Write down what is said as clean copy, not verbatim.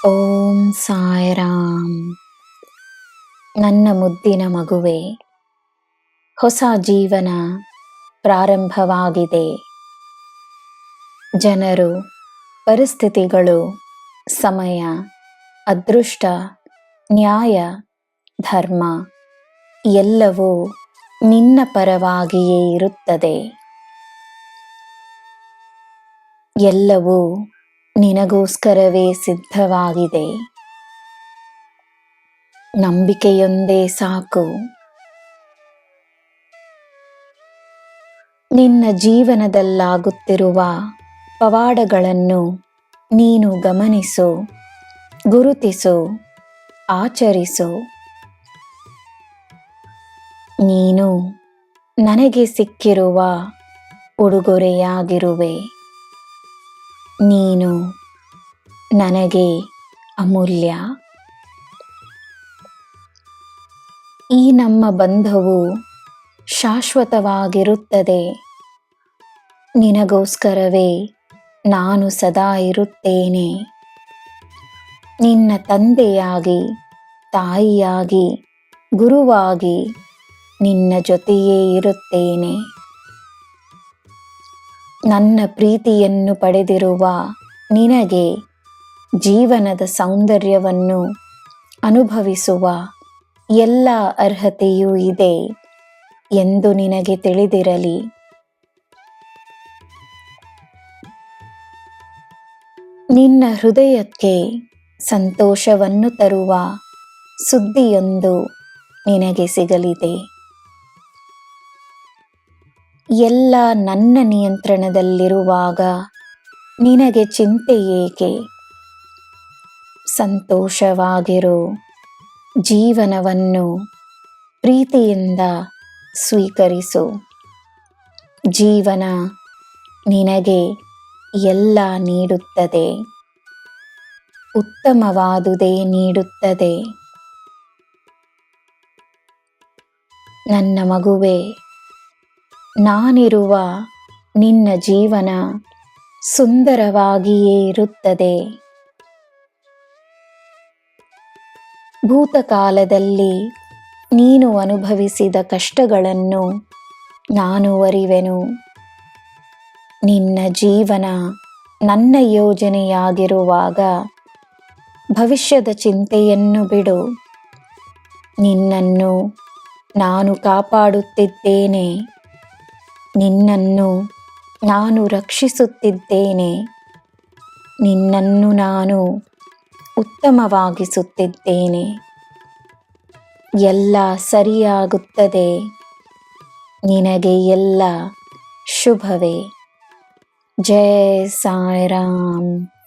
ಓಂ ಸಾಯಿರಾಮ್. ನನ್ನ ಮುದ್ದಿನ ಮಗುವೆ, ಹೊಸ ಜೀವನ ಪ್ರಾರಂಭವಾಗಿದೆ. ಜನರು, ಪರಿಸ್ಥಿತಿಗಳು, ಸಮಯ, ಅದೃಷ್ಟ, ನ್ಯಾಯ, ಧರ್ಮ ಎಲ್ಲವೂ ನಿನ್ನ ಪರವಾಗಿಯೇ ಇರುತ್ತದೆ. ಎಲ್ಲವೂ ನಿನಗೋಸ್ಕರವೇ ಸಿದ್ಧವಾಗಿದೆ. ನಂಬಿಕೆಯೊಂದೇ ಸಾಕು. ನಿನ್ನ ಜೀವನದಲ್ಲಾಗುತ್ತಿರುವ ಪವಾಡಗಳನ್ನು ನೀನು ಗಮನಿಸು, ಗುರುತಿಸು, ಆಚರಿಸು. ನೀನು ನನಗೆ ಸಿಕ್ಕಿರುವ ಉಡುಗೊರೆಯಾಗಿರುವೆ. ನೀನು ನನಗೆ ಅಮೂಲ್ಯ. ಈ ನಮ್ಮ ಬಂಧವು ಶಾಶ್ವತವಾಗಿರುತ್ತದೆ. ನಿನಗೋಸ್ಕರವೇ ನಾನು ಸದಾ ಇರುತ್ತೇನೆ. ನಿನ್ನ ತಂದೆಯಾಗಿ, ತಾಯಿಯಾಗಿ, ಗುರುವಾಗಿ ನಿನ್ನ ಜೊತೆಯೇ ಇರುತ್ತೇನೆ. ನನ್ನ ಪ್ರೀತಿಯನ್ನು ಪಡೆದಿರುವ ನಿನಗೆ ಜೀವನದ ಸೌಂದರ್ಯವನ್ನು ಅನುಭವಿಸುವ ಎಲ್ಲ ಅರ್ಹತೆಯೂ ಇದೆ ಎಂದು ನಿನಗೆ ತಿಳಿದಿರಲಿ. ನಿನ್ನ ಹೃದಯಕ್ಕೆ ಸಂತೋಷವನ್ನು ತರುವ ಸುದ್ದಿಯೊಂದು ನಿನಗೆ ಸಿಗಲಿದೆ. ಎಲ್ಲ ನನ್ನ ನಿಯಂತ್ರಣದಲ್ಲಿರುವಾಗ ನಿನಗೆ ಚಿಂತೆ ಏಕೆ? ಸಂತೋಷವಾಗಿರು. ಜೀವನವನ್ನು ಪ್ರೀತಿಯಿಂದ ಸ್ವೀಕರಿಸು. ಜೀವನ ನಿನಗೆ ಎಲ್ಲ ನೀಡುತ್ತದೆ. ಉತ್ತಮವಾದುದೇ ನೀಡುತ್ತದೆ. ನನ್ನ ಮಗುವೇ, ನಾನಿರುವ ನಿನ್ನ ಜೀವನ ಸುಂದರವಾಗಿಯೇ ಇರುತ್ತದೆ. ಭೂತಕಾಲದಲ್ಲಿ ನೀನು ಅನುಭವಿಸಿದ ಕಷ್ಟಗಳನ್ನು ನಾನು ಅರಿವೆನು. ನಿನ್ನ ಜೀವನ ನನ್ನ ಯೋಜನೆಯಾಗಿರುವಾಗ ಭವಿಷ್ಯದ ಚಿಂತೆಯನ್ನು ಬಿಡು. ನಿನ್ನನ್ನು ನಾನು ಕಾಪಾಡುತ್ತಿದ್ದೇನೆ. ನಿನ್ನನ್ನು ನಾನು ರಕ್ಷಿಸುತ್ತಿದ್ದೇನೆ. ನಿನ್ನನ್ನು ನಾನು ಉತ್ತಮವಾಗಿಸುತ್ತಿದ್ದೇನೆ. ಎಲ್ಲ ಸರಿಯಾಗುತ್ತದೆ. ನಿನಗೆ ಎಲ್ಲ ಶುಭವೇ. ಜೈ ಸಾಯಿರಾಮ್.